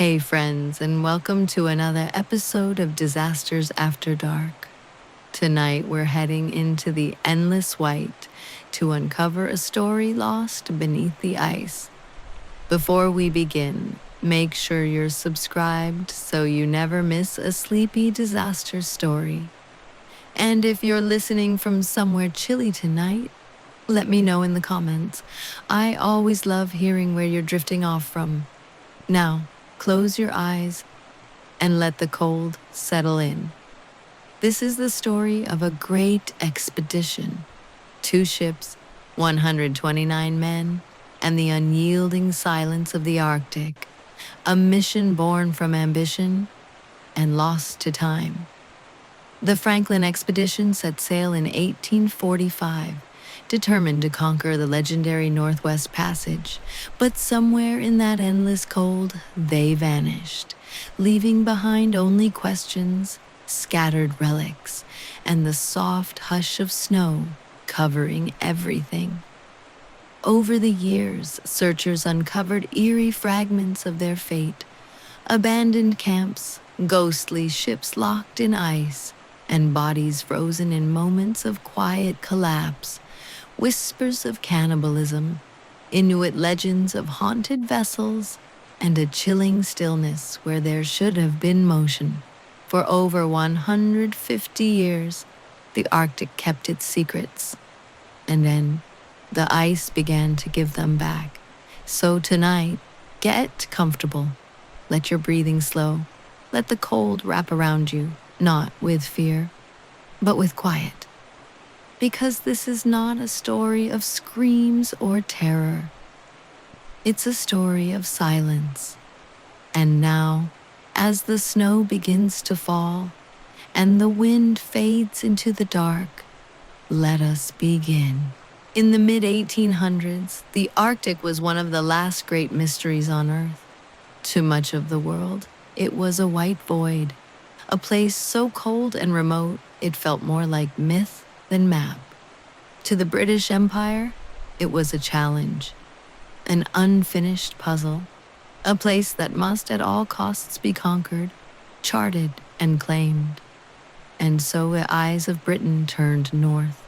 Hey, friends, and welcome to another episode of Disasters After Dark. Tonight, we're heading into the endless white to uncover a story lost beneath the ice. Before we begin, make sure you're subscribed so you never miss a sleepy disaster story. And if you're listening from somewhere chilly tonight, let me know in the comments. I always love hearing where you're drifting off from. Now, close your eyes and let the cold settle in. This is the story of a great expedition. Two ships, 129 men, and the unyielding silence of the Arctic. A mission born from ambition and lost to time. The Franklin expedition set sail in 1845, determined to conquer the legendary Northwest Passage. But somewhere in that endless cold, they vanished, leaving behind only questions, scattered relics, and the soft hush of snow covering everything. Over the years, searchers uncovered eerie fragments of their fate, abandoned camps, ghostly ships locked in ice, and bodies frozen in moments of quiet collapse, whispers of cannibalism, Inuit legends of haunted vessels, and a chilling stillness where there should have been motion. For over 150 years, the Arctic kept its secrets, and then the ice began to give them back. So tonight, get comfortable. Let your breathing slow. Let the cold wrap around you, not with fear, but with quiet. Because this is not a story of screams or terror. It's a story of silence. And now, as the snow begins to fall and the wind fades into the dark, let us begin. In the mid-1800s, the Arctic was one of the last great mysteries on Earth. To much of the world, it was a white void, a place so cold and remote it felt more like myth than map. To the British Empire, it was a challenge, an unfinished puzzle, a place that must at all costs be conquered, charted, and claimed. And so the eyes of Britain turned north,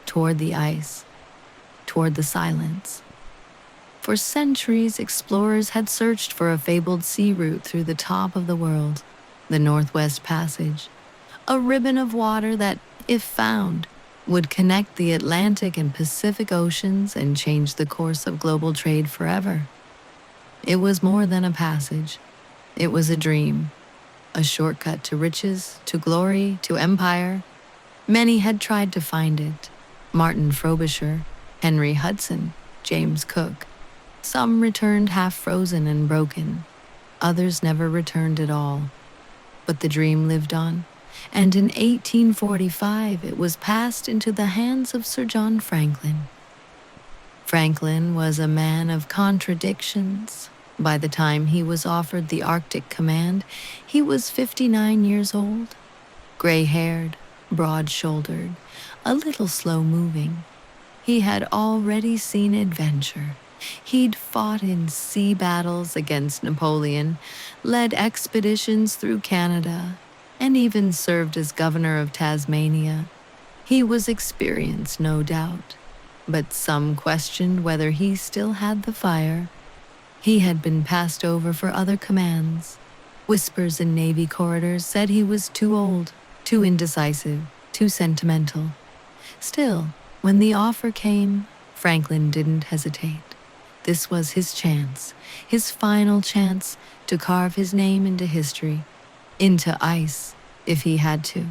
toward the ice, toward the silence. For centuries, explorers had searched for a fabled sea route through the top of the world, the Northwest Passage, a ribbon of water that, if found, would connect the Atlantic and Pacific Oceans and change the course of global trade forever. It was more than a passage. It was a dream, a shortcut to riches, to glory, to empire. Many had tried to find it. Martin Frobisher, Henry Hudson, James Cook. Some returned half frozen and broken. Others never returned at all. But the dream lived on, and in 1845 it was passed into the hands of Sir John Franklin. Franklin was a man of contradictions. By the time he was offered the Arctic command, he was 59 years old, gray-haired, broad-shouldered, a little slow-moving. He had already seen adventure. He'd fought in sea battles against Napoleon, led expeditions through Canada, and even served as governor of Tasmania. He was experienced, no doubt, but some questioned whether he still had the fire. He had been passed over for other commands. Whispers in Navy corridors said he was too old, too indecisive, too sentimental. Still, when the offer came, Franklin didn't hesitate. This was his chance, his final chance to carve his name into history, into ice, if he had to.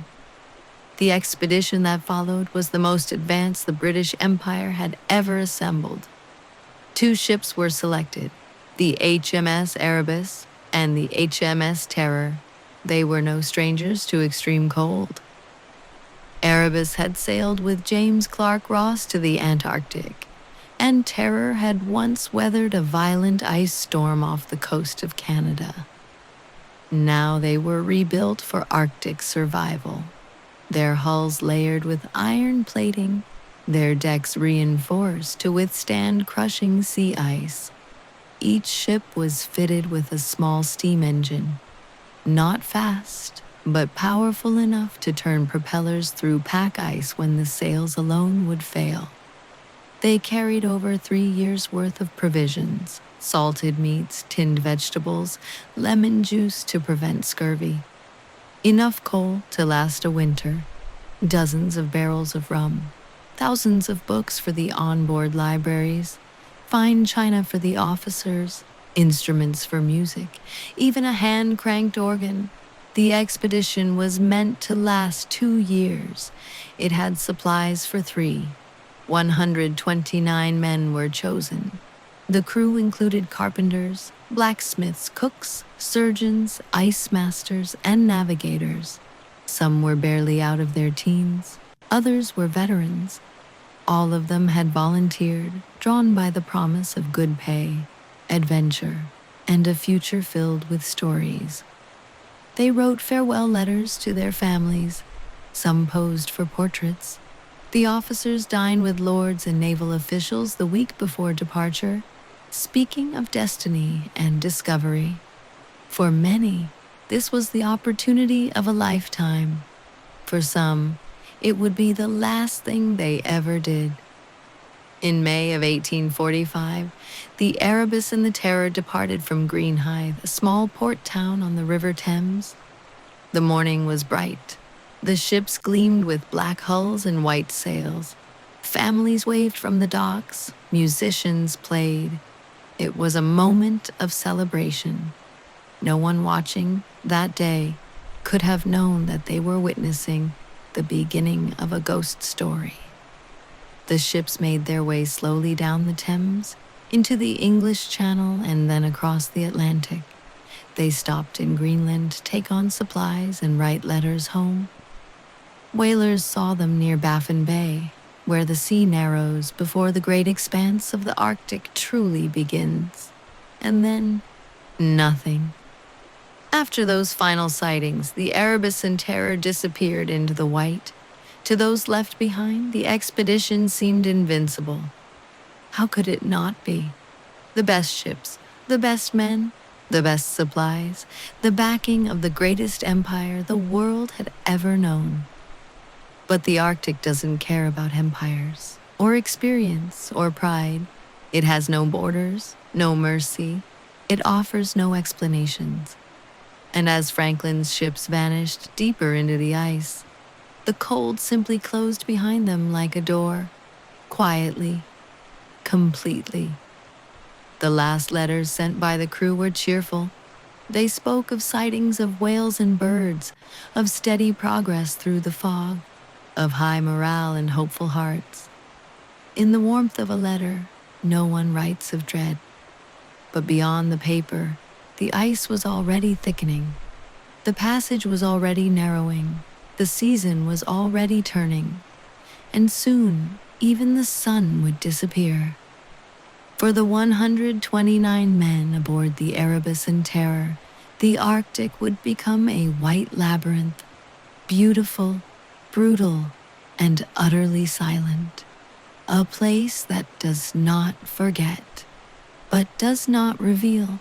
The expedition that followed was the most advanced the British Empire had ever assembled. Two ships were selected, the HMS Erebus and the HMS Terror. They were no strangers to extreme cold. Erebus had sailed with James Clark Ross to the Antarctic, and Terror had once weathered a violent ice storm off the coast of Canada. Now they were rebuilt for Arctic survival, their hulls layered with iron plating, their decks reinforced to withstand crushing sea ice. Each ship was fitted with a small steam engine, not fast, but powerful enough to turn propellers through pack ice when the sails alone would fail. They carried over 3 years' worth of provisions, salted meats, tinned vegetables, lemon juice to prevent scurvy, enough coal to last a winter, dozens of barrels of rum, thousands of books for the onboard libraries, fine china for the officers, instruments for music, even a hand-cranked organ. The expedition was meant to last 2 years. It had supplies for 3. 129 men were chosen. The crew included carpenters, blacksmiths, cooks, surgeons, ice masters, and navigators. Some were barely out of their teens, others were veterans. All of them had volunteered, drawn by the promise of good pay, adventure, and a future filled with stories. They wrote farewell letters to their families. Some posed for portraits. The officers dined with lords and naval officials the week before departure, speaking of destiny and discovery. For many, this was the opportunity of a lifetime. For some, it would be the last thing they ever did. In May of 1845, the Erebus and the Terror departed from Greenhithe, a small port town on the River Thames. The morning was bright. The ships gleamed with black hulls and white sails. Families waved from the docks. Musicians played. It was a moment of celebration. No one watching that day could have known that they were witnessing the beginning of a ghost story. The ships made their way slowly down the Thames, into the English Channel, and then across the Atlantic. They stopped in Greenland to take on supplies and write letters home. Whalers saw them near Baffin Bay, where the sea narrows before the great expanse of the Arctic truly begins. And then, nothing. After those final sightings, the Erebus and Terror disappeared into the white. To those left behind, the expedition seemed invincible. How could it not be? The best ships, the best men, the best supplies, the backing of the greatest empire the world had ever known. But the Arctic doesn't care about empires, or experience, or pride. It has no borders, no mercy. It offers no explanations. And as Franklin's ships vanished deeper into the ice, the cold simply closed behind them like a door, quietly, completely. The last letters sent by the crew were cheerful. They spoke of sightings of whales and birds, of steady progress through the fog, of high morale and hopeful hearts. In the warmth of a letter, no one writes of dread. But beyond the paper, the ice was already thickening. The passage was already narrowing. The season was already turning. And soon, even the sun would disappear. For the 129 men aboard the Erebus and Terror, the Arctic would become a white labyrinth, beautiful, brutal, and utterly silent. A place that does not forget, but does not reveal.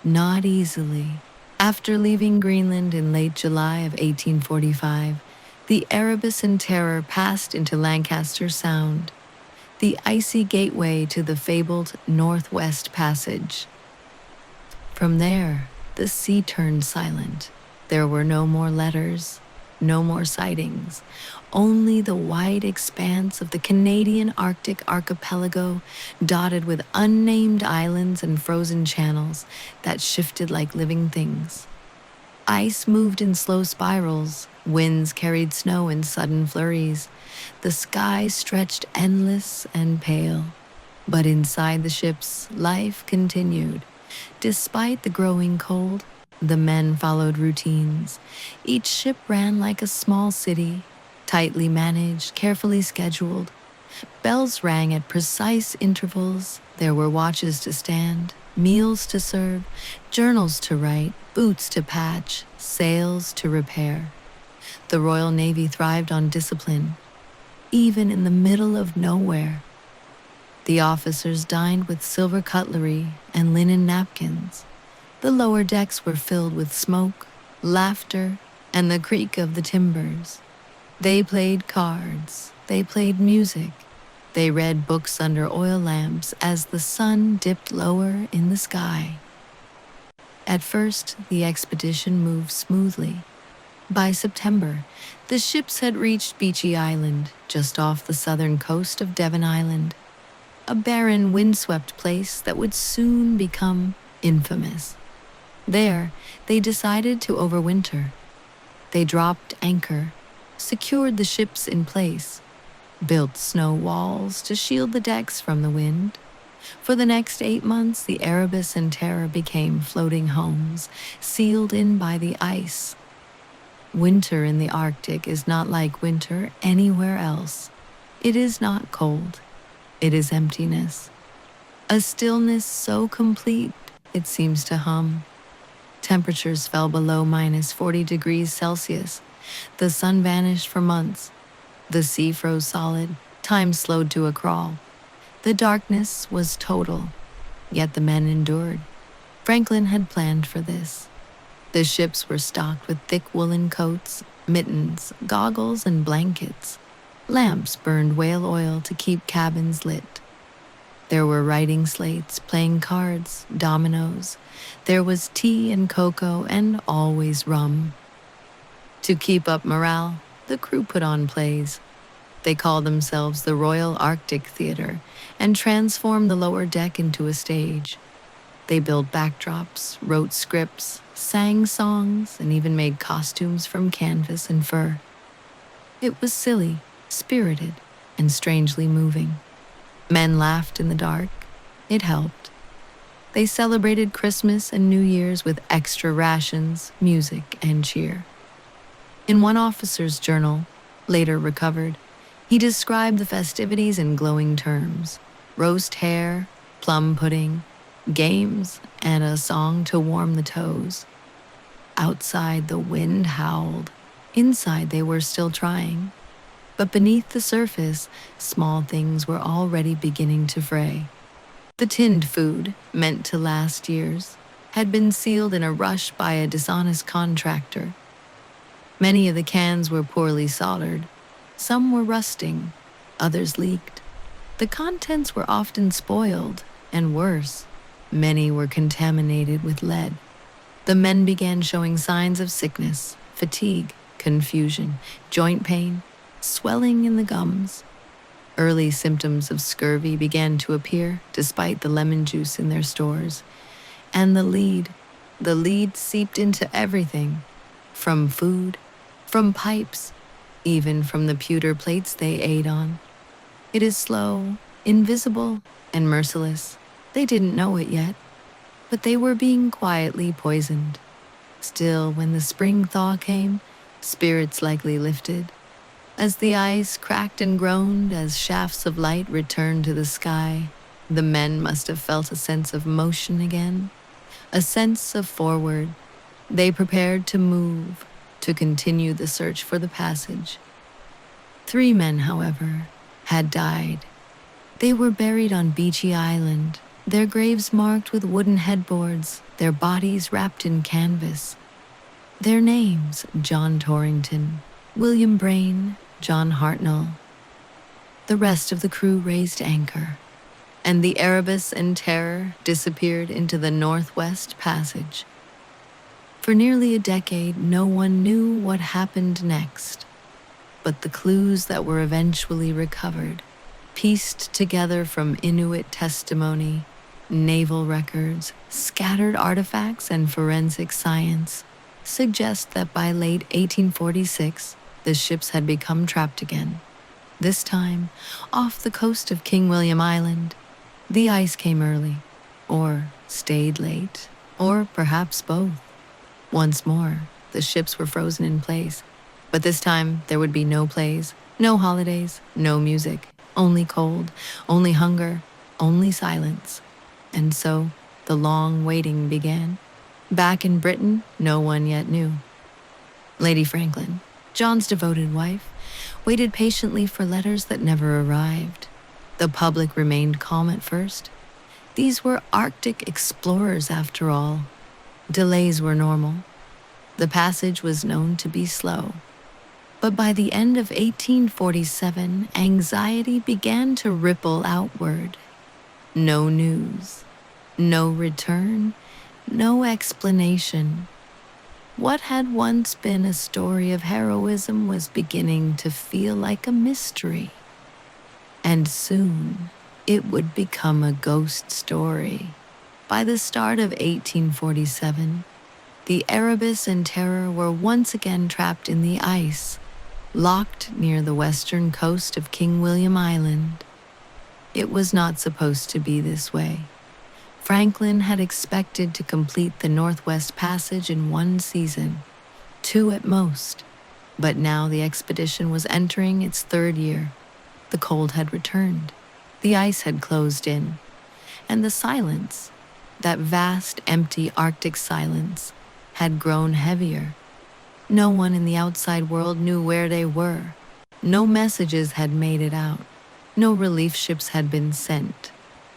Not easily. After leaving Greenland in late July of 1845, the Erebus and Terror passed into Lancaster Sound, the icy gateway to the fabled Northwest Passage. From there, the sea turned silent. There were no more letters, no more sightings, only the wide expanse of the Canadian Arctic archipelago, dotted with unnamed islands and frozen channels that shifted like living things. Ice moved in slow spirals, winds carried snow in sudden flurries. The sky stretched endless and pale. But inside the ships, life continued. Despite the growing cold, the men followed routines. Each ship ran like a small city, tightly managed, carefully scheduled. Bells rang at precise intervals. There were watches to stand, meals to serve, journals to write, boots to patch, sails to repair. The Royal Navy thrived on discipline, even in the middle of nowhere. The officers dined with silver cutlery and linen napkins. The lower decks were filled with smoke, laughter, and the creak of the timbers. They played cards, they played music, they read books under oil lamps as the sun dipped lower in the sky. At first, the expedition moved smoothly. By September, the ships had reached Beachy Island, just off the southern coast of Devon Island, a barren, windswept place that would soon become infamous. There, they decided to overwinter. They dropped anchor, secured the ships in place, built snow walls to shield the decks from the wind. For the next 8 months, the Erebus and Terror became floating homes, sealed in by the ice. Winter in the Arctic is not like winter anywhere else. It is not cold. It is emptiness. A stillness so complete it seems to hum. Temperatures fell below minus 40 degrees Celsius. The sun vanished for months. The sea froze solid. Time slowed to a crawl. The darkness was total. Yet the men endured. Franklin had planned for this. The ships were stocked with thick woolen coats, mittens, goggles, and blankets. Lamps burned whale oil to keep cabins lit. There were writing slates, playing cards, dominoes. There was tea and cocoa and always rum. To keep up morale, the crew put on plays. They called themselves the Royal Arctic Theater and transformed the lower deck into a stage. They built backdrops, wrote scripts, sang songs, and even made costumes from canvas and fur. It was silly, spirited, and strangely moving. Men laughed in the dark. It helped. They celebrated Christmas and New Year's with extra rations, music, and cheer. In one officer's journal, later recovered, he described the festivities in glowing terms: roast hare, plum pudding, games, and a song to warm the toes. Outside, the wind howled. Inside, they were still trying. But beneath the surface, small things were already beginning to fray. The tinned food, meant to last years, had been sealed in a rush by a dishonest contractor. Many of the cans were poorly soldered. Some were rusting, others leaked. The contents were often spoiled, and worse, many were contaminated with lead. The men began showing signs of sickness, fatigue, confusion, joint pain, swelling in the gums. Early symptoms of scurvy began to appear despite the lemon juice in their stores. And the lead seeped into everything, from food, from pipes, even from the pewter plates they ate on. It is slow, invisible, and merciless. They didn't know it yet, but they were being quietly poisoned. Still, when the spring thaw came, spirits likely lifted. As the ice cracked and groaned, as shafts of light returned to the sky, the men must have felt a sense of motion again, a sense of forward. They prepared to move, to continue the search for the passage. 3 men, however, had died. They were buried on Beachy Island, their graves marked with wooden headboards, their bodies wrapped in canvas. Their names: John Torrington, William Brain, John Hartnell. The rest of the crew raised anchor, and the Erebus and Terror disappeared into the Northwest Passage. For nearly a decade, no one knew what happened next, but the clues that were eventually recovered, pieced together from Inuit testimony, naval records, scattered artifacts, and forensic science, suggest that by late 1846, the ships had become trapped again. This time, off the coast of King William Island. The ice came early, or stayed late, or perhaps both. Once more, the ships were frozen in place, but this time there would be no plays, no holidays, no music, only cold, only hunger, only silence. And so, the long waiting began. Back in Britain, no one yet knew. Lady Franklin, John's devoted wife, waited patiently for letters that never arrived. The public remained calm at first. These were Arctic explorers after all. Delays were normal. The passage was known to be slow. But by the end of 1847, anxiety began to ripple outward. No news, no return, no explanation. What had once been a story of heroism was beginning to feel like a mystery. And soon, it would become a ghost story. By the start of 1847, the Erebus and Terror were once again trapped in the ice, locked near the western coast of King William Island. It was not supposed to be this way. Franklin had expected to complete the Northwest Passage in one season, 2 at most, but now the expedition was entering its 3rd year. The cold had returned, the ice had closed in, and the silence, that vast, empty Arctic silence, had grown heavier. No one in the outside world knew where they were. No messages had made it out. No relief ships had been sent.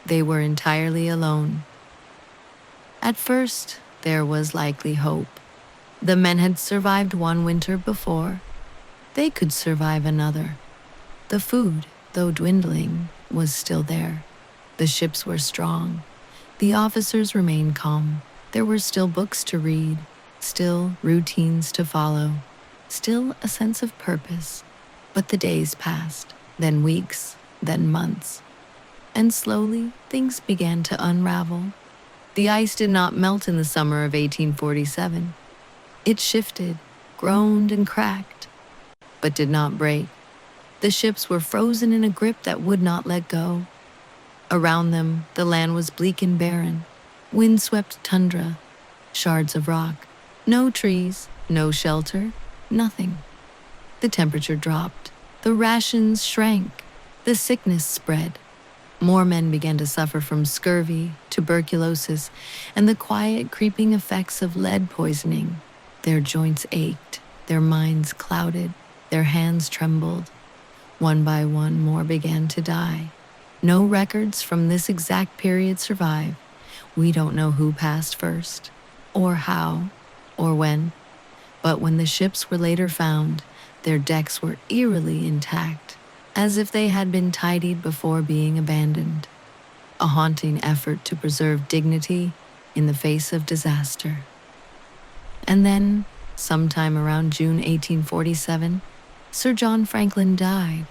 They were entirely alone. At first, there was likely hope. The men had survived one winter before. They could survive another. The food, though dwindling, was still there. The ships were strong. The officers remained calm. There were still books to read, still routines to follow, still a sense of purpose. But the days passed, then weeks, then months. And slowly, things began to unravel. The ice did not melt in the summer of 1847. It shifted, groaned, and cracked, but did not break. The ships were frozen in a grip that would not let go. Around them, the land was bleak and barren, windswept tundra, shards of rock. No trees, no shelter, nothing. The temperature dropped. The rations shrank. The sickness spread. More men began to suffer from scurvy, tuberculosis, and the quiet creeping effects of lead poisoning. Their joints ached, their minds clouded, their hands trembled. One by one, more began to die. No records from this exact period survive. We don't know who passed first, or how, or when. But when the ships were later found, their decks were eerily intact, as if they had been tidied before being abandoned. A haunting effort to preserve dignity in the face of disaster. And then, sometime around June 1847, Sir John Franklin died.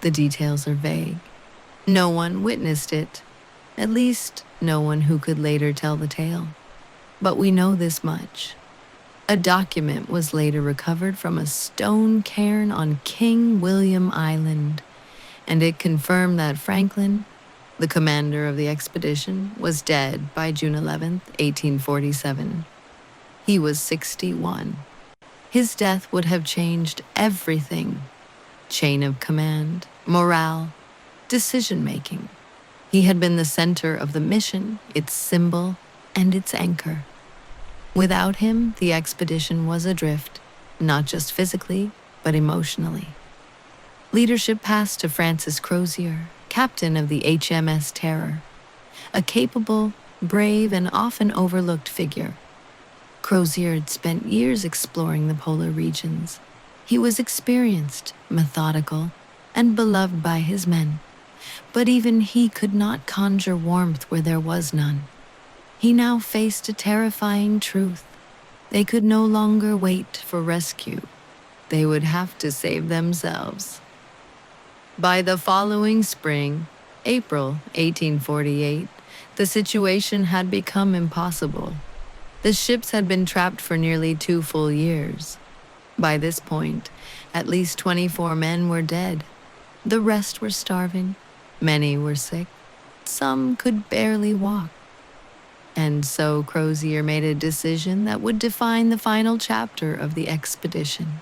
The details are vague. No one witnessed it, at least no one who could later tell the tale. But we know this much. A document was later recovered from a stone cairn on King William Island, and it confirmed that Franklin, the commander of the expedition, was dead by June 11, 1847. He was 61. His death would have changed everything. Chain of command, morale, decision-making. He had been the center of the mission, its symbol, and its anchor. Without him, the expedition was adrift, not just physically, but emotionally. Leadership passed to Francis Crozier, captain of the HMS Terror, a capable, brave, and often overlooked figure. Crozier had spent years exploring the polar regions. He was experienced, methodical, and beloved by his men. But even he could not conjure warmth where there was none. He now faced a terrifying truth. They could no longer wait for rescue. They would have to save themselves. By the following spring, April 1848, the situation had become impossible. The ships had been trapped for nearly 2 full years. By this point, at least 24 men were dead. The rest were starving. Many were sick. Some could barely walk. And so Crozier made a decision that would define the final chapter of the expedition.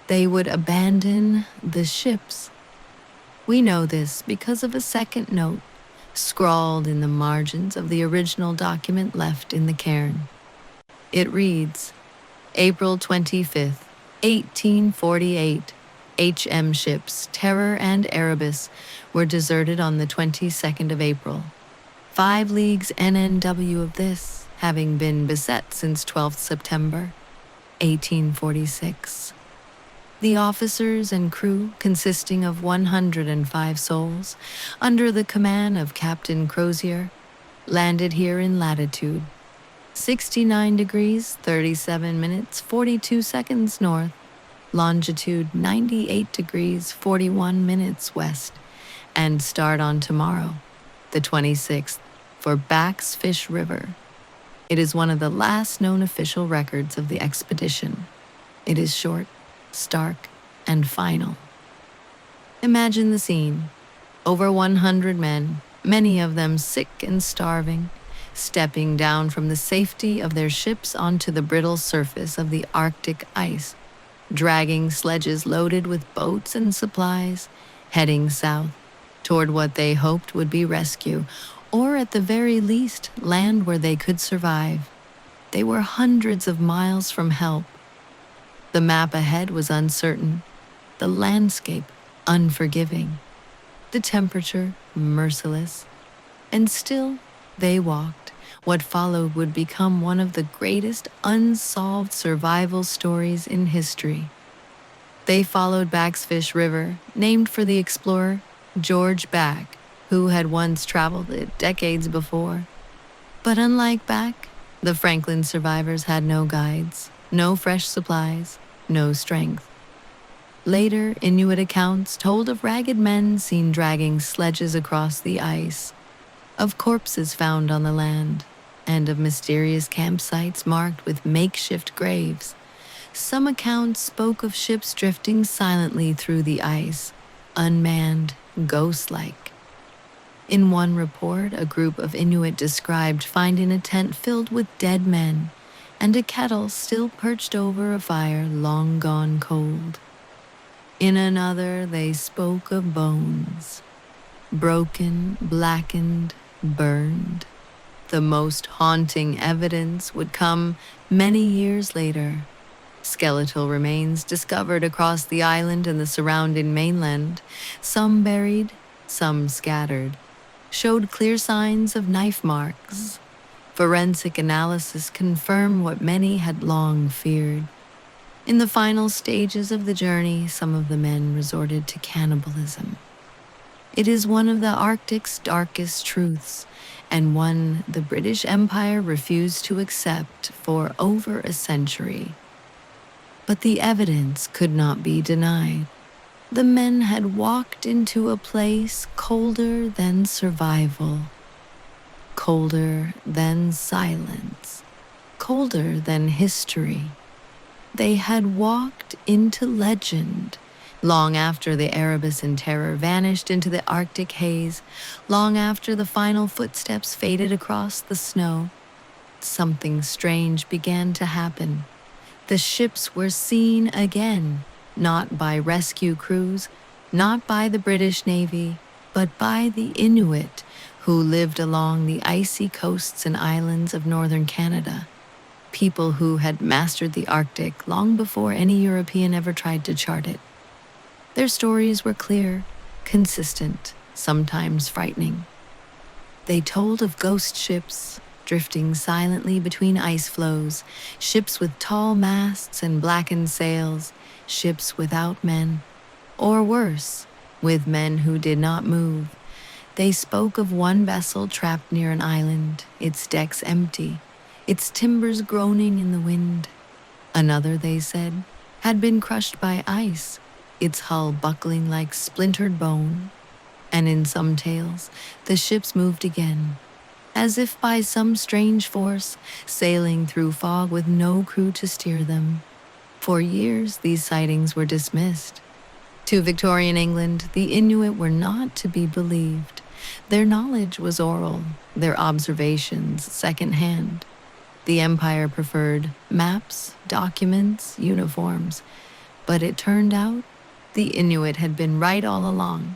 They would abandon the ships. We know this because of a second note scrawled in the margins of the original document left in the cairn. It reads, April 25th, 1848, HM ships Terror and Erebus were deserted on the 22nd of April. 5 leagues NNW of this, having been beset since 12th September, 1846. The officers and crew, consisting of 105 souls, under the command of Captain Crozier, landed here in latitude 69 degrees 37 minutes 42 seconds north, longitude 98 degrees 41 minutes west, and start on tomorrow, the 26th, for Backsfish River. It is one of the last known official records of the expedition. It is short, stark, and final. Imagine the scene. Over 100 men, many of them sick and starving, stepping down from the safety of their ships onto the brittle surface of the Arctic ice, dragging sledges loaded with boats and supplies, heading south toward what they hoped would be rescue, or at the very least, land where they could survive. They were hundreds of miles from help. The map ahead was uncertain, the landscape unforgiving, the temperature merciless, and still they walked. What followed would become one of the greatest unsolved survival stories in history. They followed Backsfish River, named for the explorer George Back, who had once traveled it decades before. But unlike Back, the Franklin survivors had no guides, no fresh supplies, no strength. Later, Inuit accounts told of ragged men seen dragging sledges across the ice, of corpses found on the land, and of mysterious campsites marked with makeshift graves. Some accounts spoke of ships drifting silently through the ice, unmanned, ghost-like. In one report, a group of Inuit described finding a tent filled with dead men and a kettle still perched over a fire long gone cold. In another, they spoke of bones, broken, blackened, burned. The most haunting evidence would come many years later. Skeletal remains discovered across the island and the surrounding mainland, some buried, some scattered, showed clear signs of knife marks. Forensic analysis confirmed what many had long feared. In the final stages of the journey, some of the men resorted to cannibalism. It is one of the Arctic's darkest truths, and one the British Empire refused to accept for over a century. But the evidence could not be denied. The men had walked into a place colder than survival, colder than silence, colder than history. They had walked into legend. Long after the Erebus and Terror vanished into the Arctic haze, long after the final footsteps faded across the snow, something strange began to happen. The ships were seen again, not by rescue crews, not by the British Navy, but by the Inuit who lived along the icy coasts and islands of northern Canada. People who had mastered the Arctic long before any European ever tried to chart it. Their stories were clear, consistent, sometimes frightening. They told of ghost ships drifting silently between ice floes, ships with tall masts and blackened sails, ships without men, or worse, with men who did not move. They spoke of one vessel trapped near an island, its decks empty, its timbers groaning in the wind. Another, they said, had been crushed by ice, its hull buckling like splintered bone. And in some tales, the ships moved again, as if by some strange force, sailing through fog with no crew to steer them. For years, these sightings were dismissed. To Victorian England, the Inuit were not to be believed. Their knowledge was oral, their observations second-hand. The Empire preferred maps, documents, uniforms, but it turned out the Inuit had been right all along.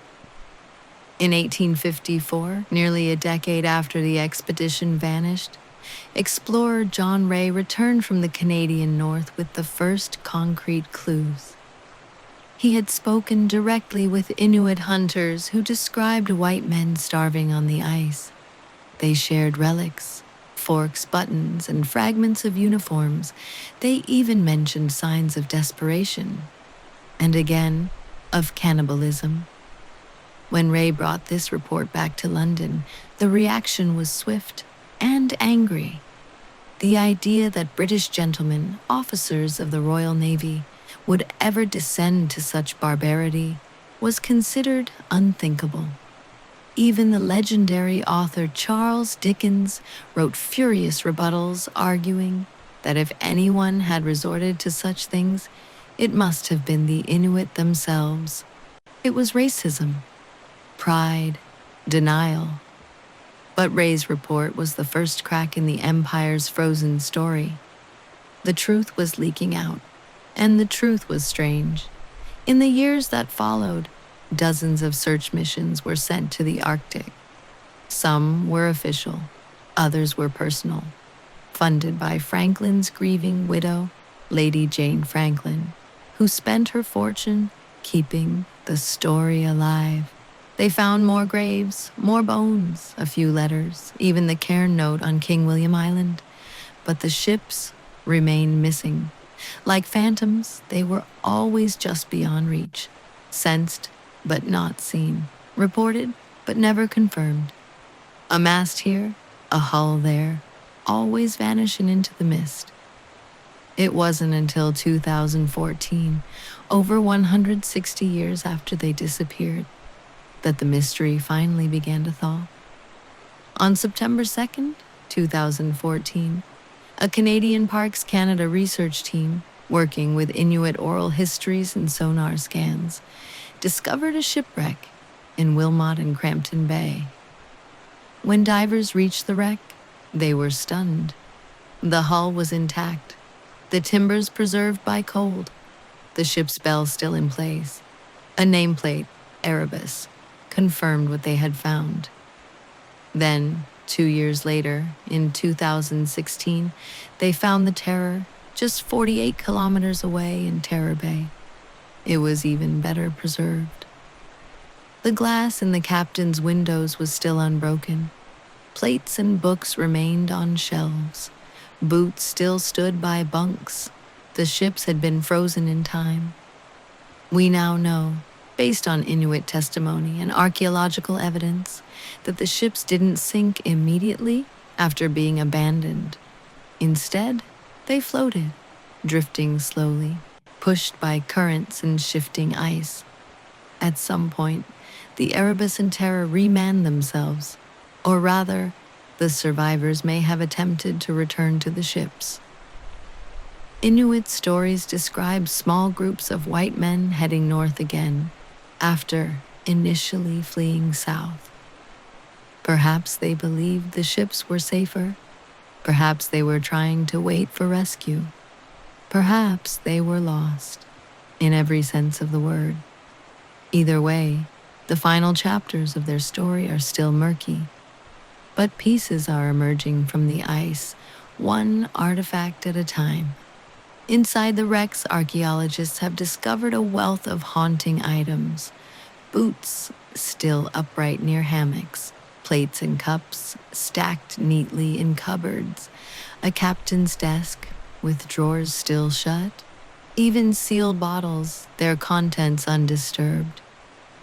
In 1854, nearly a decade after the expedition vanished, explorer John Rae returned from the Canadian North with the first concrete clues. He had spoken directly with Inuit hunters who described white men starving on the ice. They shared relics, forks, buttons, and fragments of uniforms. They even mentioned signs of desperation. And again, of cannibalism. When Ray brought this report back to London, the reaction was swift and angry. The idea that British gentlemen, officers of the Royal Navy, would ever descend to such barbarity was considered unthinkable. Even the legendary author Charles Dickens wrote furious rebuttals arguing that if anyone had resorted to such things, it must have been the Inuit themselves. It was racism, pride, denial. But Ray's report was the first crack in the Empire's frozen story. The truth was leaking out, and the truth was strange. In the years that followed, dozens of search missions were sent to the Arctic. Some were official, others were personal, funded by Franklin's grieving widow, Lady Jane Franklin, who spent her fortune keeping the story alive. They found more graves, more bones, a few letters, even the cairn note on King William Island. But the ships remained missing. Like phantoms, they were always just beyond reach, sensed but not seen, reported but never confirmed. A mast here, a hull there, always vanishing into the mist. It wasn't until 2014, over 160 years after they disappeared, that the mystery finally began to thaw. On September 2nd, 2014, a Canadian Parks Canada research team, working with Inuit oral histories and sonar scans, discovered a shipwreck in Wilmot and Crampton Bay. When divers reached the wreck, they were stunned. The hull was intact, the timbers preserved by cold, the ship's bell still in place. A nameplate, Erebus, confirmed what they had found. Then, 2 years later, in 2016, they found the Terror just 48 kilometers away in Terror Bay. It was even better preserved. The glass in the captain's windows was still unbroken. Plates and books remained on shelves. Boots still stood by bunks. The ships had been frozen in time. We now know, based on Inuit testimony and archaeological evidence, that the ships didn't sink immediately after being abandoned. Instead, they floated, drifting slowly, pushed by currents and shifting ice. At some point, the Erebus and Terror remanned themselves, or rather, the survivors may have attempted to return to the ships. Inuit stories describe small groups of white men heading north again, after initially fleeing south. Perhaps they believed the ships were safer. Perhaps they were trying to wait for rescue. Perhaps they were lost, in every sense of the word. Either way, the final chapters of their story are still murky. But pieces are emerging from the ice, one artifact at a time. Inside the wrecks, archaeologists have discovered a wealth of haunting items. Boots still upright near hammocks, plates and cups stacked neatly in cupboards, a captain's desk with drawers still shut, even sealed bottles, their contents undisturbed.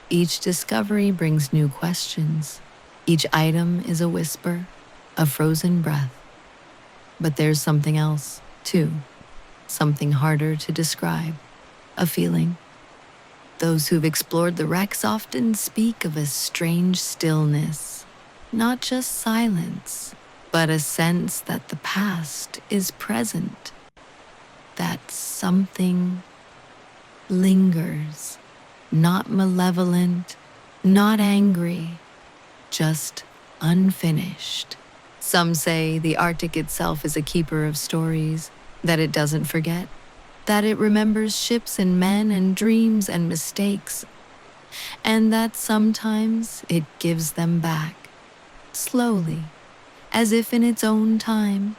Each discovery brings new questions. Each item is a whisper, a frozen breath. But there's something else, too. Something harder to describe. A feeling. Those who've explored the wrecks often speak of a strange stillness. Not just silence, but a sense that the past is present. That something lingers. Not malevolent, not angry, just unfinished. Some say the Arctic itself is a keeper of stories, that it doesn't forget, that it remembers ships and men and dreams and mistakes, and that sometimes it gives them back, slowly, as if in its own time.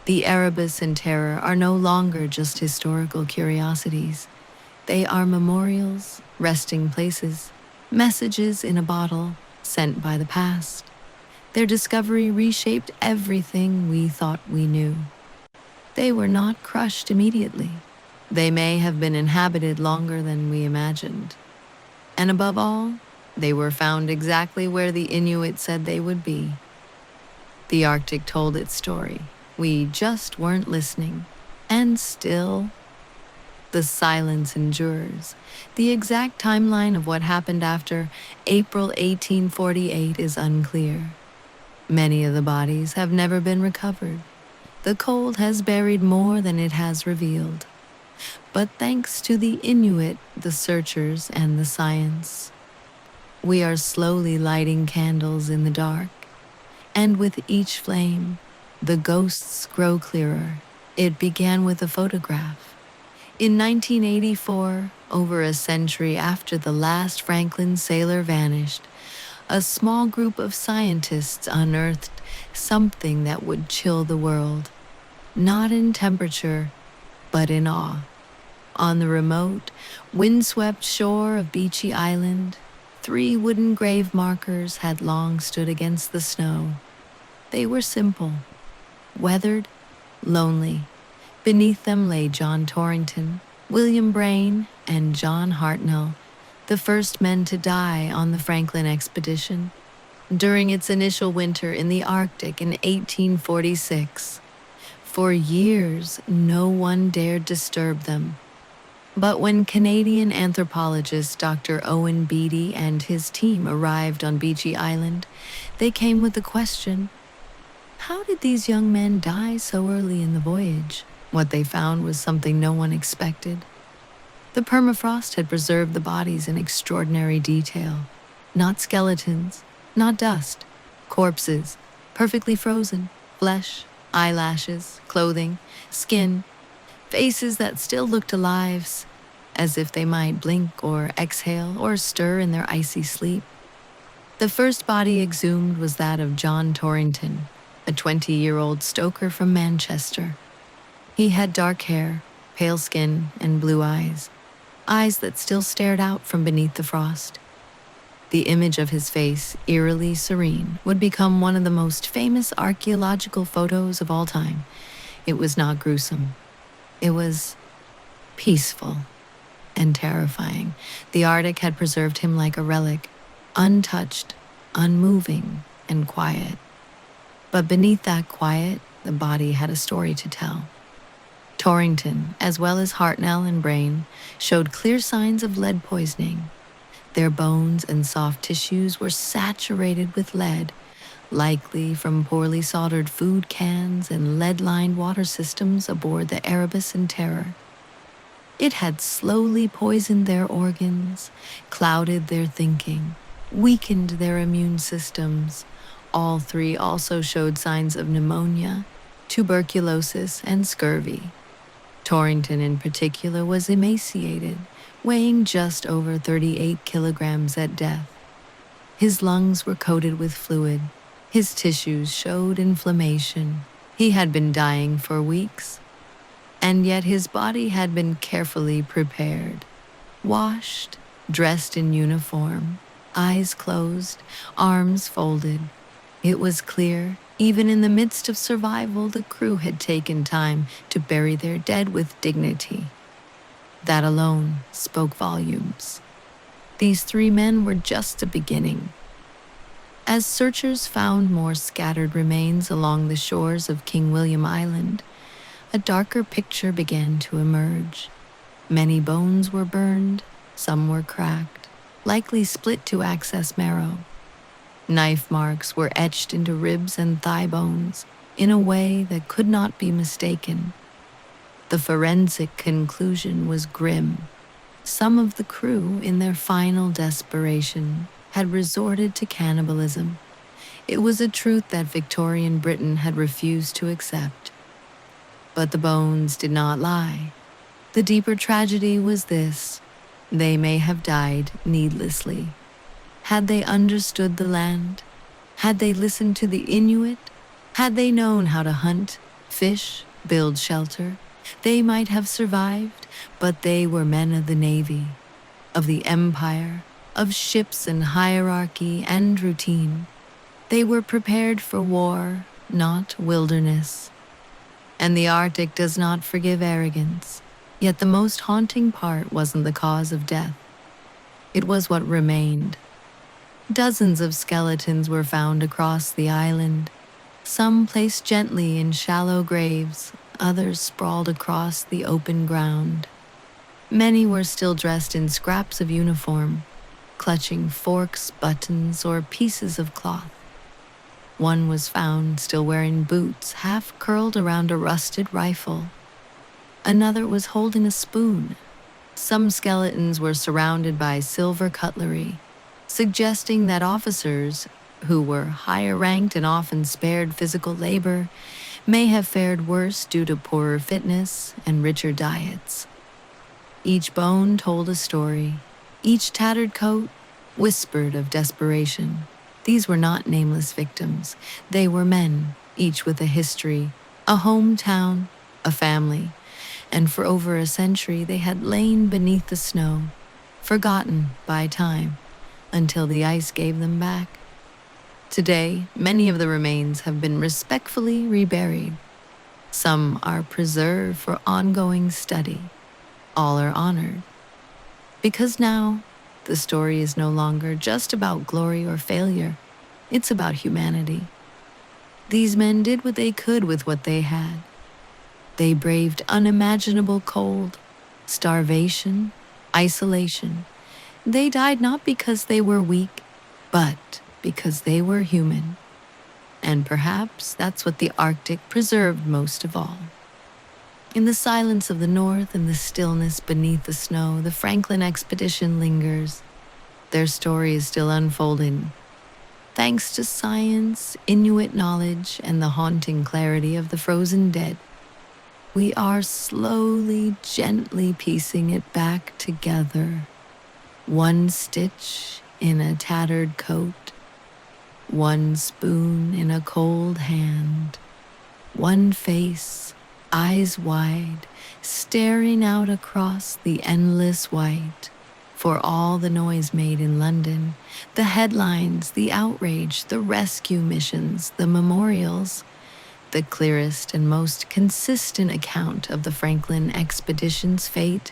The Erebus and Terror are no longer just historical curiosities. They are memorials, resting places, messages in a bottle sent by the past. Their discovery reshaped everything we thought we knew. They were not crushed immediately. They may have been inhabited longer than we imagined. And above all, they were found exactly where the Inuit said they would be. The Arctic told its story. We just weren't listening. And still, the silence endures. The exact timeline of what happened after April 1848 is unclear. Many of the bodies have never been recovered. The cold has buried more than it has revealed. But thanks to the Inuit, the searchers, and the science, we are slowly lighting candles in the dark. And with each flame, the ghosts grow clearer. It began with a photograph. In 1984, over a century after the last Franklin sailor vanished, a small group of scientists unearthed something that would chill the world. Not in temperature, but in awe. On the remote, windswept shore of Beachy Island, 3 wooden grave markers had long stood against the snow. They were simple, weathered, lonely. Beneath them lay John Torrington, William Braine, and John Hartnell, the first men to die on the Franklin expedition during its initial winter in the Arctic in 1846. For years, no one dared disturb them. But when Canadian anthropologist Dr. Owen Beatty and his team arrived on Beachy Island, they came with the question, how did these young men die so early in the voyage? What they found was something no one expected. The permafrost had preserved the bodies in extraordinary detail. Not skeletons, not dust, corpses, perfectly frozen, flesh, eyelashes, clothing, skin, faces that still looked alive, as if they might blink or exhale or stir in their icy sleep. The first body exhumed was that of John Torrington, a 20-year-old stoker from Manchester. He had dark hair, pale skin, and blue eyes that still stared out from beneath the frost. The image of his face, eerily serene, would become one of the most famous archaeological photos of all time. It was not gruesome. It was peaceful and terrifying. The Arctic had preserved him like a relic, untouched, unmoving, and quiet. But beneath that quiet, the body had a story to tell. Torrington, as well as Hartnell and Braine, showed clear signs of lead poisoning. Their bones and soft tissues were saturated with lead, likely from poorly soldered food cans and lead-lined water systems aboard the Erebus and Terror. It had slowly poisoned their organs, clouded their thinking, weakened their immune systems. All 3 also showed signs of pneumonia, tuberculosis, and scurvy. Torrington in particular was emaciated, weighing just over 38 kilograms at death. His lungs were coated with fluid. His tissues showed inflammation. He had been dying for weeks, and yet his body had been carefully prepared. Washed, dressed in uniform, eyes closed, arms folded. It was clear, even in the midst of survival, the crew had taken time to bury their dead with dignity. That alone spoke volumes. These 3 men were just the beginning. As searchers found more scattered remains along the shores of King William Island, a darker picture began to emerge. Many bones were burned, some were cracked, likely split to access marrow. Knife marks were etched into ribs and thigh bones in a way that could not be mistaken. The forensic conclusion was grim. Some of the crew, in their final desperation, had resorted to cannibalism. It was a truth that Victorian Britain had refused to accept. But the bones did not lie. The deeper tragedy was this: they may have died needlessly. Had they understood the land? Had they listened to the Inuit? Had they known how to hunt, fish, build shelter, They might have survived, but they were men of the Navy, of the Empire, of ships and hierarchy and routine. They were prepared for war, not wilderness. And the Arctic does not forgive arrogance. Yet the most haunting part wasn't the cause of death. It was what remained. Dozens of skeletons were found across the island, some placed gently in shallow graves, others sprawled across the open ground. Many were still dressed in scraps of uniform, clutching forks, buttons, or pieces of cloth. One was found still wearing boots, half curled around a rusted rifle. Another was holding a spoon. Some skeletons were surrounded by silver cutlery, suggesting that officers, who were higher ranked and often spared physical labor, may have fared worse due to poorer fitness and richer diets. Each bone told a story. Each tattered coat whispered of desperation. These were not nameless victims. They were men, each with a history, a hometown, a family, and for over a century they had lain beneath the snow, forgotten by time, until the ice gave them back. Today, many of the remains have been respectfully reburied. Some are preserved for ongoing study. All are honored. Because now, the story is no longer just about glory or failure. It's about humanity. These men did what they could with what they had. They braved unimaginable cold, starvation, isolation. They died not because they were weak, but because they were human. And perhaps that's what the Arctic preserved most of all. In the silence of the north and the stillness beneath the snow, the Franklin expedition lingers. Their story is still unfolding. Thanks to science, Inuit knowledge, and the haunting clarity of the frozen dead, we are slowly, gently piecing it back together. One stitch in a tattered coat, one spoon in a cold hand, one face, eyes wide, staring out across the endless white. For all the noise made in London, the headlines, the outrage, the rescue missions, the memorials, the clearest and most consistent account of the Franklin expedition's fate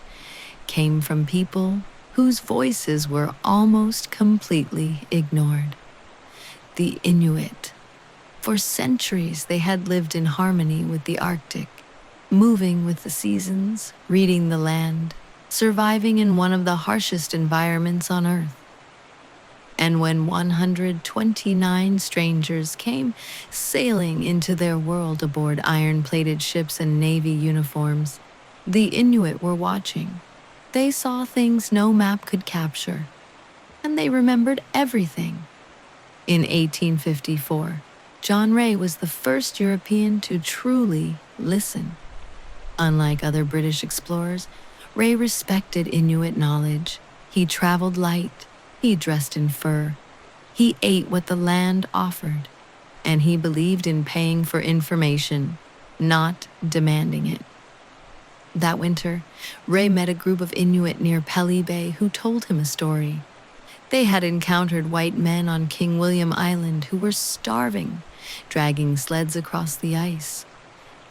came from people whose voices were almost completely ignored. The Inuit. For centuries, they had lived in harmony with the Arctic, moving with the seasons, reading the land, surviving in one of the harshest environments on Earth. And when 129 strangers came sailing into their world aboard iron-plated ships and Navy uniforms, the Inuit were watching. They saw things no map could capture, and they remembered everything. In 1854, John Ray was the first European to truly listen. Unlike other British explorers, Ray respected Inuit knowledge. He traveled light, he dressed in fur, he ate what the land offered, and he believed in paying for information, not demanding it. That winter, Ray met a group of Inuit near Pelly Bay who told him a story. They had encountered white men on King William Island who were starving, dragging sleds across the ice.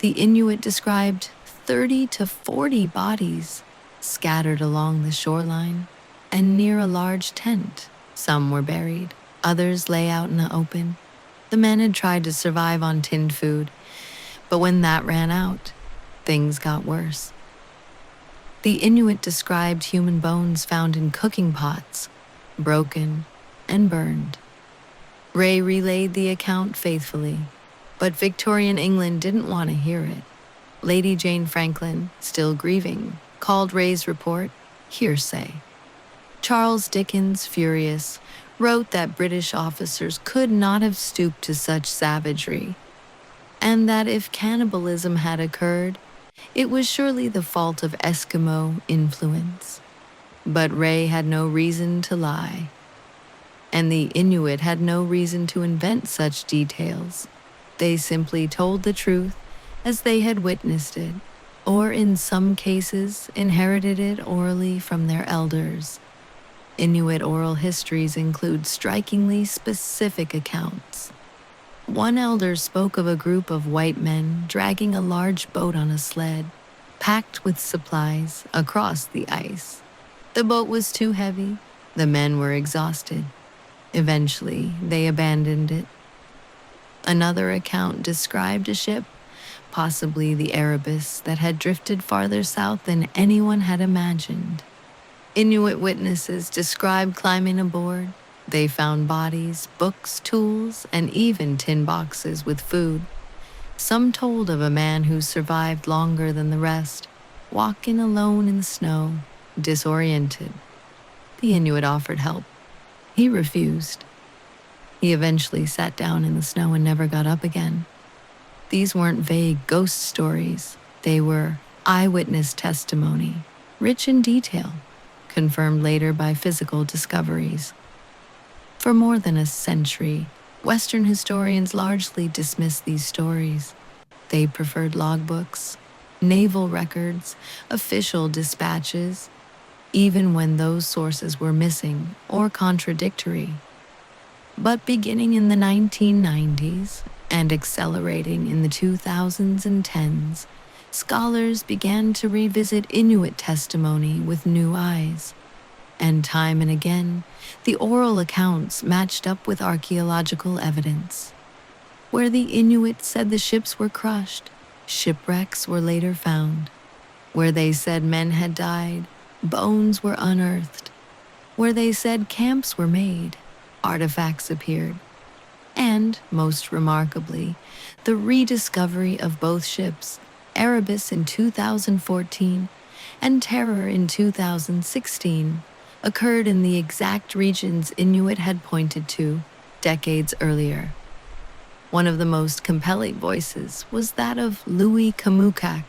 The Inuit described 30 to 40 bodies scattered along the shoreline and near a large tent. Some were buried, others lay out in the open. The men had tried to survive on tinned food, but when that ran out, things got worse. The Inuit described human bones found in cooking pots, broken and burned. Ray relayed the account faithfully, but Victorian England didn't want to hear it. Lady Jane Franklin, still grieving, called Ray's report hearsay. Charles Dickens, furious, wrote that British officers could not have stooped to such savagery, and that if cannibalism had occurred, it was surely the fault of Eskimo influence. But Ray had no reason to lie, and the Inuit had no reason to invent such details. They simply told the truth as they had witnessed it. or in some cases, inherited it orally from their elders. Inuit oral histories include strikingly specific accounts. One elder spoke of a group of white men dragging a large boat on a sled, packed with supplies, across the ice. The boat was too heavy. The men were exhausted. Eventually, they abandoned it. Another account described a ship, possibly the Erebus, that had drifted farther south than anyone had imagined. Inuit witnesses described climbing aboard. They found bodies, books, tools, and even tin boxes with food. Some told of a man who survived longer than the rest, walking alone in the snow, disoriented. The Inuit offered help. He refused. He eventually sat down in the snow and never got up again. These weren't vague ghost stories. They were eyewitness testimony, rich in detail, confirmed later by physical discoveries. For more than a century, Western historians largely dismissed these stories. They preferred logbooks, naval records, official dispatches, even when those sources were missing or contradictory. But beginning in the 1990s and accelerating in the 2000s and 10s, scholars began to revisit Inuit testimony with new eyes. And time and again, the oral accounts matched up with archaeological evidence. Where the Inuit said the ships were crushed, shipwrecks were later found. Where they said men had died, bones were unearthed. Where they said camps were made, artifacts appeared. And, most remarkably, the rediscovery of both ships, Erebus in 2014 and Terror in 2016, occurred in the exact regions Inuit had pointed to decades earlier. One of the most compelling voices was that of Louis Kamukak,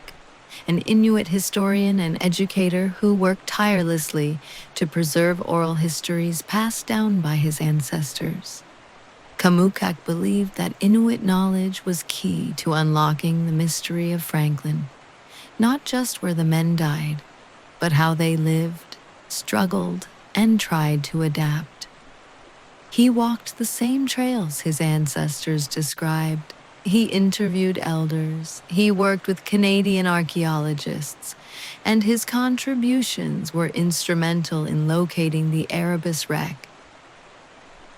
an Inuit historian and educator who worked tirelessly to preserve oral histories passed down by his ancestors. Kamukak believed that Inuit knowledge was key to unlocking the mystery of Franklin, not just where the men died, but how they lived, struggled, and tried to adapt. He walked the same trails his ancestors described. He interviewed elders, he worked with Canadian archaeologists, and his contributions were instrumental in locating the Erebus wreck.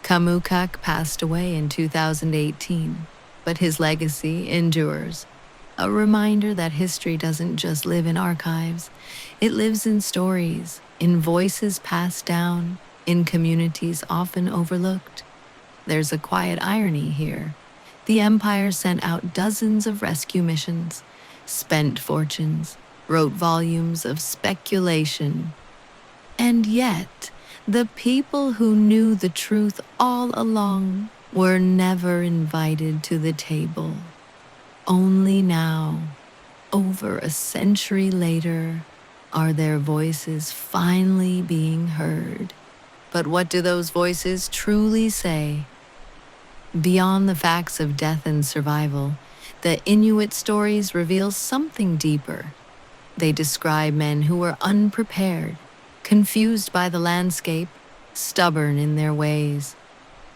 Kamukak passed away in 2018, but his legacy endures. A reminder that history doesn't just live in archives, it lives in stories, in voices passed down, in communities often overlooked. There's a quiet irony here. The Empire sent out dozens of rescue missions, spent fortunes, wrote volumes of speculation. And yet, the people who knew the truth all along were never invited to the table. Only now, over a century later, are their voices finally being heard. But what do those voices truly say? Beyond the facts of death and survival, the Inuit stories reveal something deeper. They describe men who were unprepared, confused by the landscape, stubborn in their ways.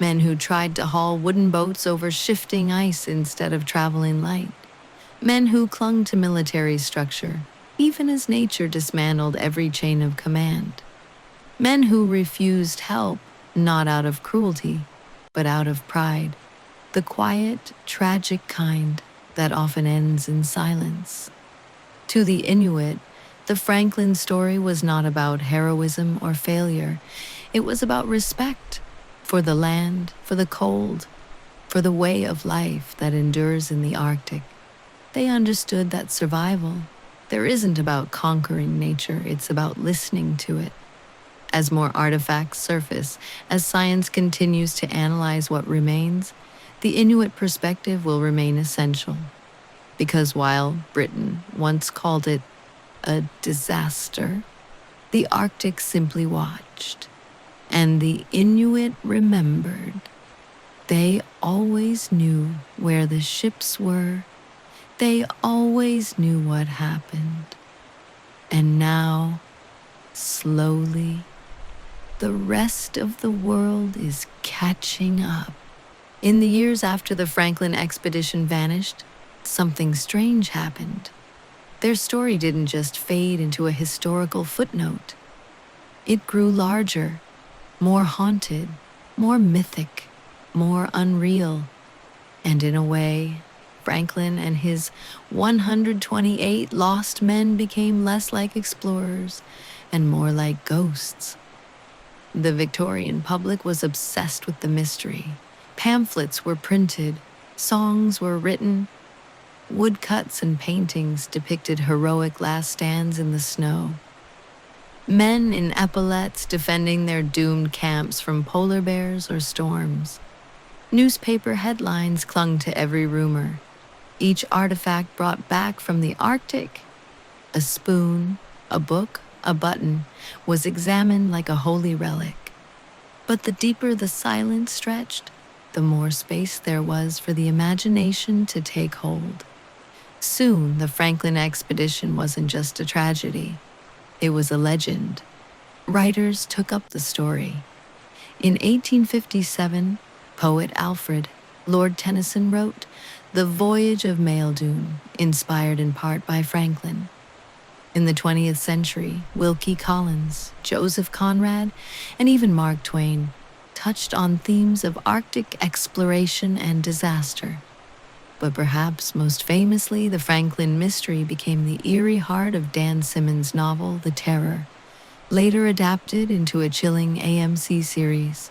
Men who tried to haul wooden boats over shifting ice instead of traveling light. Men who clung to military structure, even as nature dismantled every chain of command. Men who refused help, not out of cruelty, but out of pride. The quiet, tragic kind that often ends in silence. To the Inuit, the Franklin story was not about heroism or failure. It was about respect for the land, for the cold, for the way of life that endures in the Arctic. They understood that survival, there isn't about conquering nature, it's about listening to it. As more artifacts surface, as science continues to analyze what remains, the Inuit perspective will remain essential. Because while Britain once called it a disaster, the Arctic simply watched. And the Inuit remembered. They always knew where the ships were. They always knew what happened. And now, slowly, the rest of the world is catching up. In the years after the Franklin expedition vanished, something strange happened. Their story didn't just fade into a historical footnote. It grew larger, more haunted, more mythic, more unreal. And in a way, Franklin and his 128 lost men became less like explorers and more like ghosts. The Victorian public was obsessed with the mystery. Pamphlets were printed, songs were written, woodcuts and paintings depicted heroic last stands in the snow. Men in epaulets defending their doomed camps from polar bears or storms. Newspaper headlines clung to every rumor. Each artifact brought back from the Arctic, a spoon, a book, a button, was examined like a holy relic. But the deeper the silence stretched, the more space there was for the imagination to take hold. Soon, the Franklin expedition wasn't just a tragedy. It was a legend. Writers took up the story. In 1857, poet Alfred, Lord Tennyson wrote The Voyage of Maelduin, inspired in part by Franklin. In the 20th century, Wilkie Collins, Joseph Conrad, and even Mark Twain touched on themes of Arctic exploration and disaster. But perhaps most famously, the Franklin mystery became the eerie heart of Dan Simmons' novel, The Terror, later adapted into a chilling AMC series.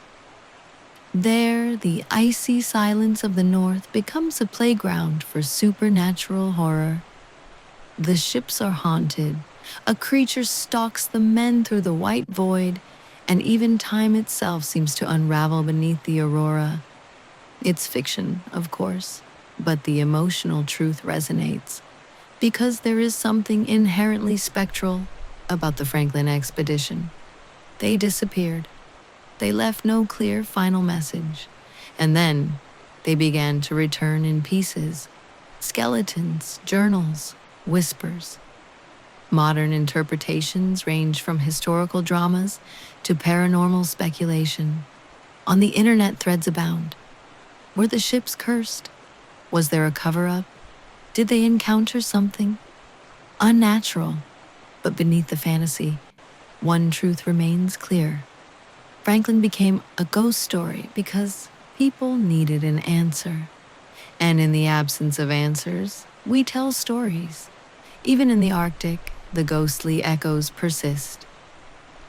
There, the icy silence of the North becomes a playground for supernatural horror. The ships are haunted, a creature stalks the men through the white void, and even time itself seems to unravel beneath the aurora. It's fiction, of course, but the emotional truth resonates, because there is something inherently spectral about the Franklin expedition. They disappeared. They left no clear final message. And then they began to return in pieces. Skeletons, journals, whispers. Modern interpretations range from historical dramas to paranormal speculation. On the internet, threads abound. Were the ships cursed? Was there a cover-up? Did they encounter something unnatural? But beneath the fantasy, one truth remains clear. Franklin became a ghost story because people needed an answer. And in the absence of answers, we tell stories. Even in the Arctic, the ghostly echoes persist.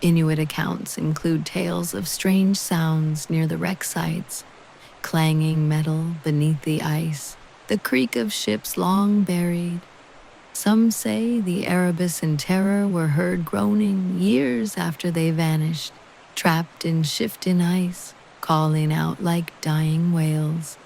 Inuit accounts include tales of strange sounds near the wreck sites, clanging metal beneath the ice, the creak of ships long buried. Some say the Erebus and Terror were heard groaning years after they vanished, trapped in shifting ice, calling out like dying whales.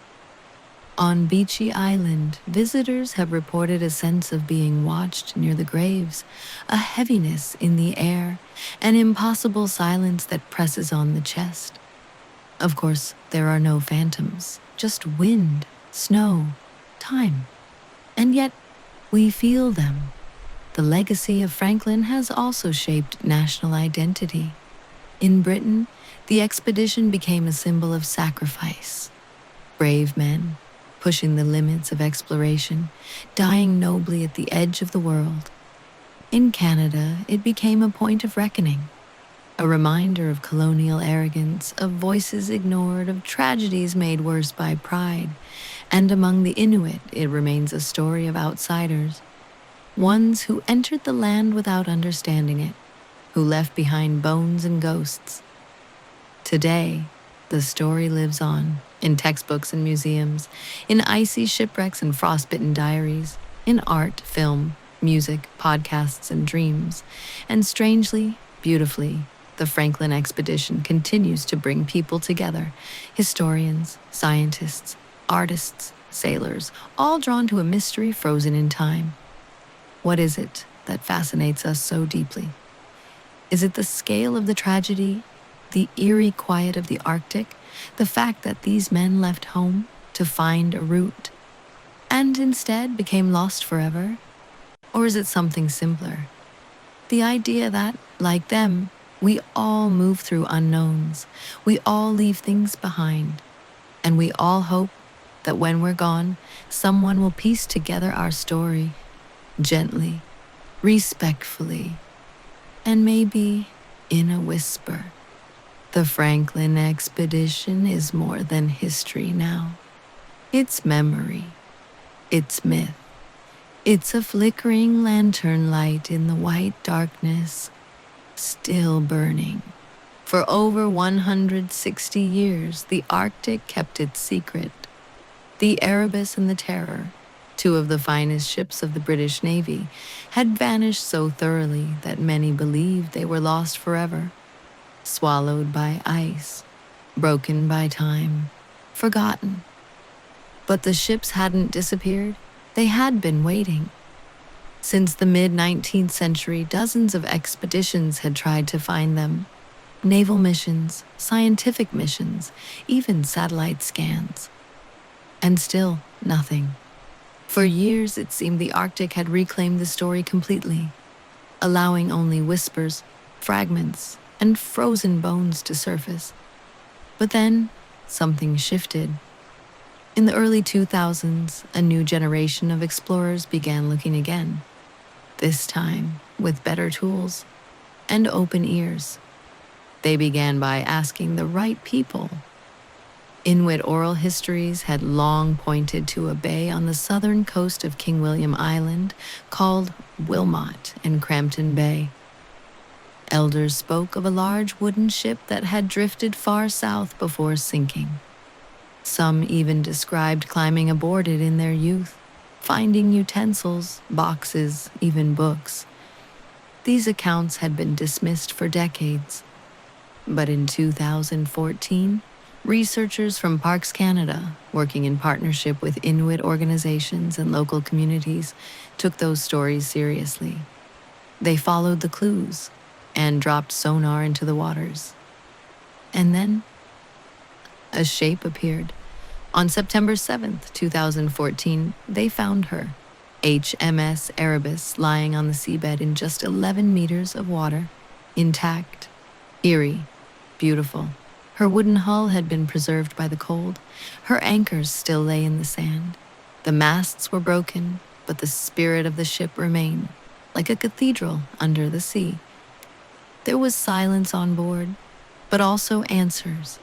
On Beachy Island, visitors have reported a sense of being watched near the graves, a heaviness in the air, an impossible silence that presses on the chest. Of course, there are no phantoms, just wind, snow, time. And yet, we feel them. The legacy of Franklin has also shaped national identity. In Britain, the expedition became a symbol of sacrifice. Brave men, pushing the limits of exploration, dying nobly at the edge of the world. In Canada, it became a point of reckoning, a reminder of colonial arrogance, of voices ignored, of tragedies made worse by pride. And among the Inuit, it remains a story of outsiders, ones who entered the land without understanding it, who left behind bones and ghosts. Today, the story lives on, in textbooks and museums, in icy shipwrecks and frostbitten diaries, in art, film, music, podcasts, and dreams. And strangely, beautifully, the Franklin expedition continues to bring people together, historians, scientists, artists, sailors, all drawn to a mystery frozen in time. What is it that fascinates us so deeply? Is it the scale of the tragedy, the eerie quiet of the Arctic, the fact that these men left home to find a route? and instead became lost forever? Or is it something simpler? The idea that, like them, we all move through unknowns, we all leave things behind, and we all hope that when we're gone, someone will piece together our story, gently, respectfully, and maybe in a whisper. The Franklin expedition is more than history now. It's memory, it's myth, it's a flickering lantern light in the white darkness, still burning. For over 160 years, the Arctic kept its secret. The Erebus and the Terror, two of the finest ships of the British Navy, had vanished so thoroughly that many believed they were lost forever, swallowed by ice, broken by time, forgotten. But the ships hadn't disappeared. They had been waiting. Since the mid-19th century, dozens of expeditions had tried to find them. Naval missions, scientific missions, even satellite scans. And still, nothing. For years, it seemed the Arctic had reclaimed the story completely, allowing only whispers, fragments, and frozen bones to surface. But then, something shifted. In the early 2000s, a new generation of explorers began looking again, this time with better tools and open ears. They began by asking the right people. Inuit oral histories had long pointed to a bay on the southern coast of King William Island called Wilmot in Crampton Bay. Elders spoke of a large wooden ship that had drifted far south before sinking. Some even described climbing aboard it in their youth, finding utensils, boxes, even books. These accounts had been dismissed for decades. But in 2014, researchers from Parks Canada, working in partnership with Inuit organizations and local communities, took those stories seriously. They followed the clues and dropped sonar into the waters. And then, a shape appeared. On September 7th, 2014, they found her, HMS Erebus, lying on the seabed in just 11 meters of water, intact, eerie, beautiful. Her wooden hull had been preserved by the cold. Her anchors still lay in the sand. The masts were broken, but the spirit of the ship remained, like a cathedral under the sea. There was silence on board, but also answers.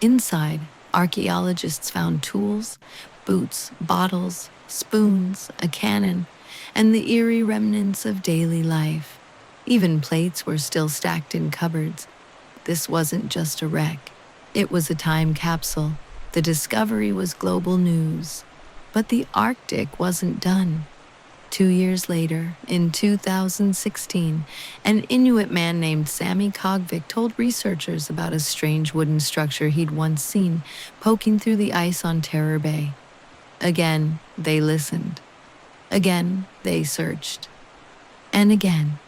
Inside, archaeologists found tools, boots, bottles, spoons, a cannon, and the eerie remnants of daily life. Even plates were still stacked in cupboards. This wasn't just a wreck. It was a time capsule. The discovery was global news. But the Arctic wasn't done. 2 years later, in 2016, an Inuit man named Sami Kogvik told researchers about a strange wooden structure he'd once seen poking through the ice on Terror Bay. Again, they listened. Again, they searched. And again,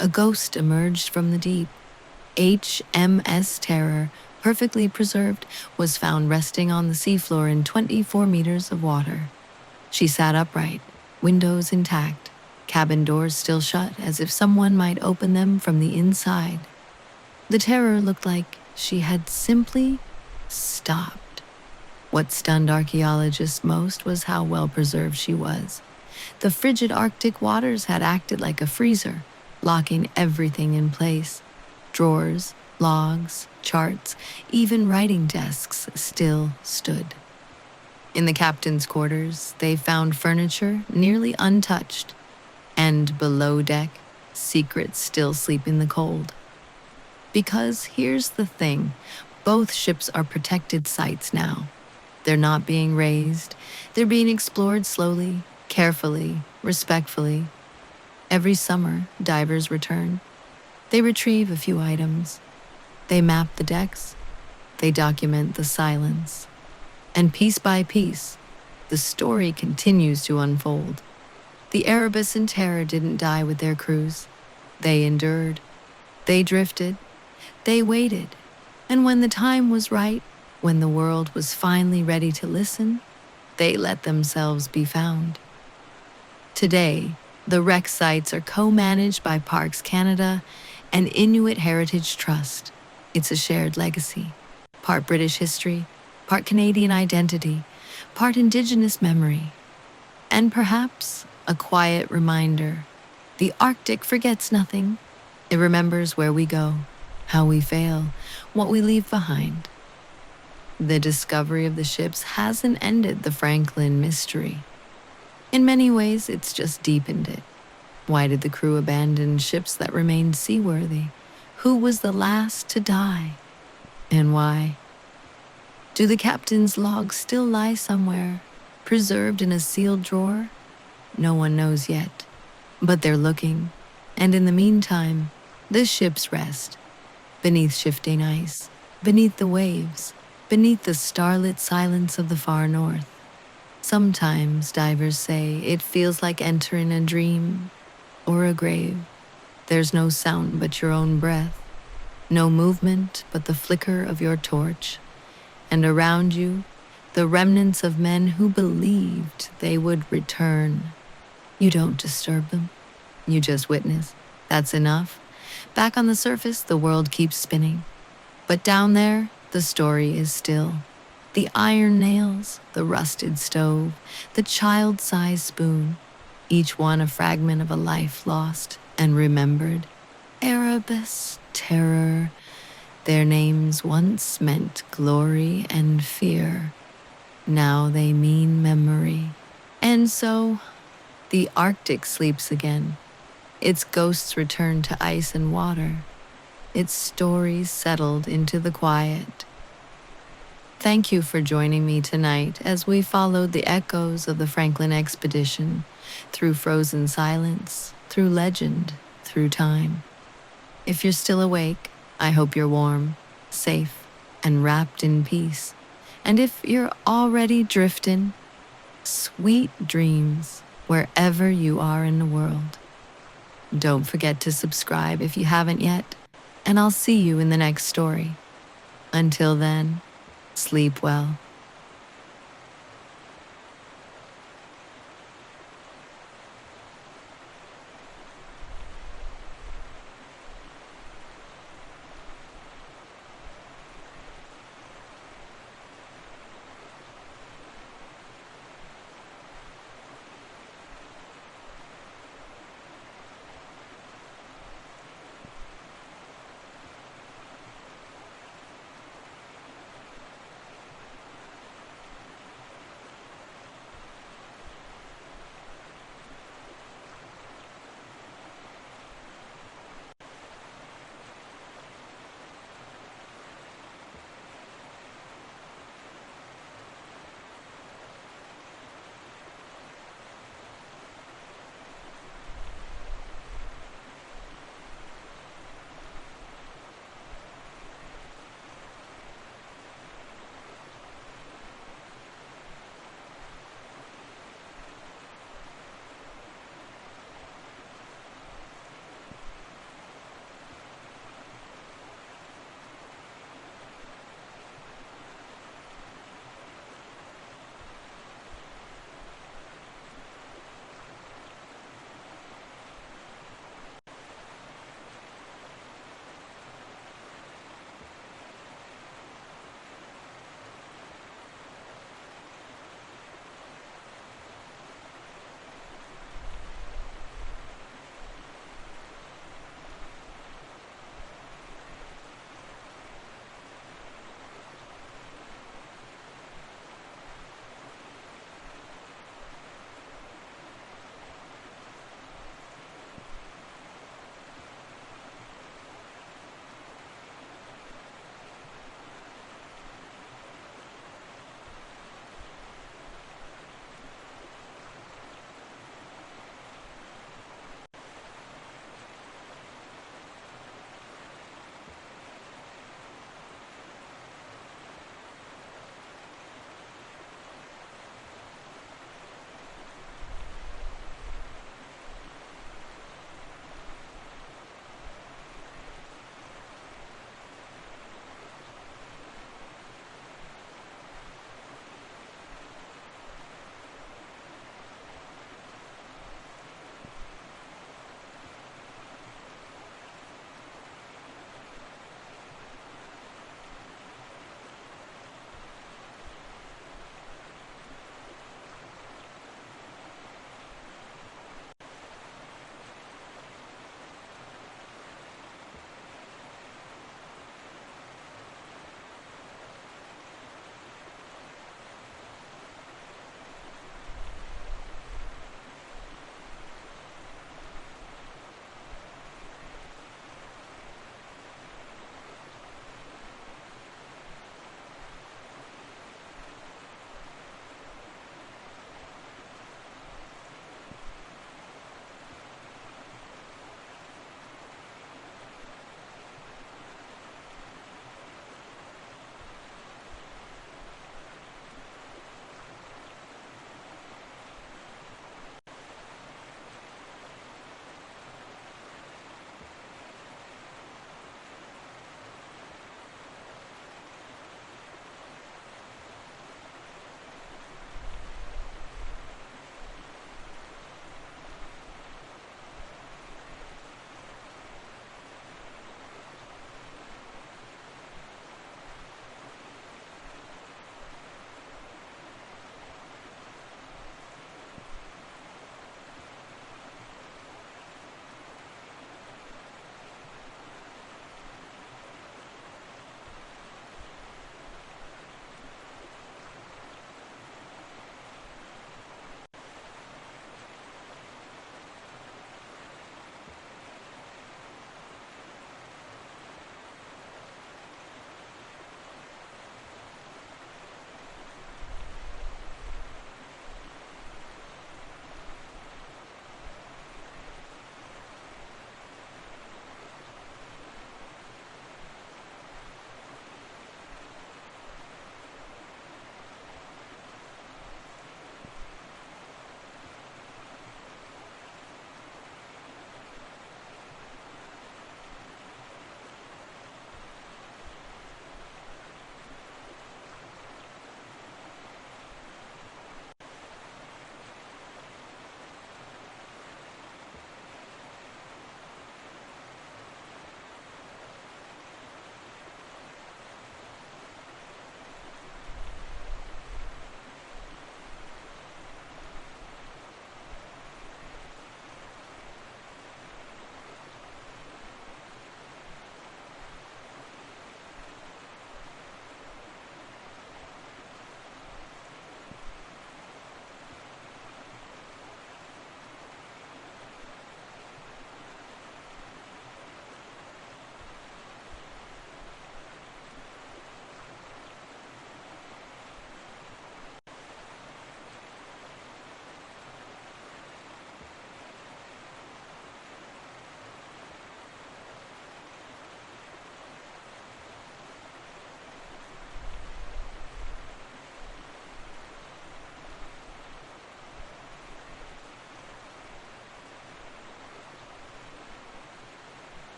a ghost emerged from the deep. HMS Terror, perfectly preserved, was found resting on the seafloor in 24 meters of water. She sat upright, windows intact, cabin doors still shut as if someone might open them from the inside. The Terror looked like she had simply stopped. What stunned archaeologists most was how well preserved she was. The frigid Arctic waters had acted like a freezer, locking everything in place. Drawers, logs, charts, even writing desks still stood. In the captain's quarters, they found furniture nearly untouched, and below deck, secrets still sleep in the cold. Because here's the thing, both ships are protected sites now. They're not being razed, they're being explored slowly, carefully, respectfully. Every summer, divers return. They retrieve a few items. They map the decks. They document the silence. And piece by piece, the story continues to unfold. The Erebus and Terror didn't die with their crews. They endured. They drifted. They waited. And when the time was right, when the world was finally ready to listen, they let themselves be found. Today, the wreck sites are co-managed by Parks Canada and Inuit Heritage Trust. It's a shared legacy, part British history, part Canadian identity, part Indigenous memory, and perhaps a quiet reminder. The Arctic forgets nothing. It remembers where we go, how we fail, what we leave behind. The discovery of the ships hasn't ended the Franklin mystery. In many ways, it's just deepened it. Why did the crew abandon ships that remained seaworthy? Who was the last to die? And why? Do the captain's logs still lie somewhere, preserved in a sealed drawer? No one knows yet. But they're looking. And in the meantime, the ships rest. Beneath shifting ice, beneath the waves, beneath the starlit silence of the far north. Sometimes, divers say, it feels like entering a dream or a grave. There's no sound but your own breath, no movement but the flicker of your torch, and around you, the remnants of men who believed they would return. You don't disturb them, you just witness. That's enough. Back on the surface, the world keeps spinning. But down there, the story is still. The iron nails, the rusted stove, the child-sized spoon, each one a fragment of a life lost and remembered. Erebus, terror, their names once meant glory and fear. Now they mean memory. And so, the Arctic sleeps again. Its ghosts return to ice and water. Its stories settled into the quiet. Thank you for joining me tonight as we followed the echoes of the Franklin expedition through frozen silence, through legend, through time. If you're still awake, I hope you're warm, safe, and wrapped in peace. And if you're already drifting, sweet dreams wherever you are in the world. Don't forget to subscribe if you haven't yet, and I'll see you in the next story. Until then, sleep well.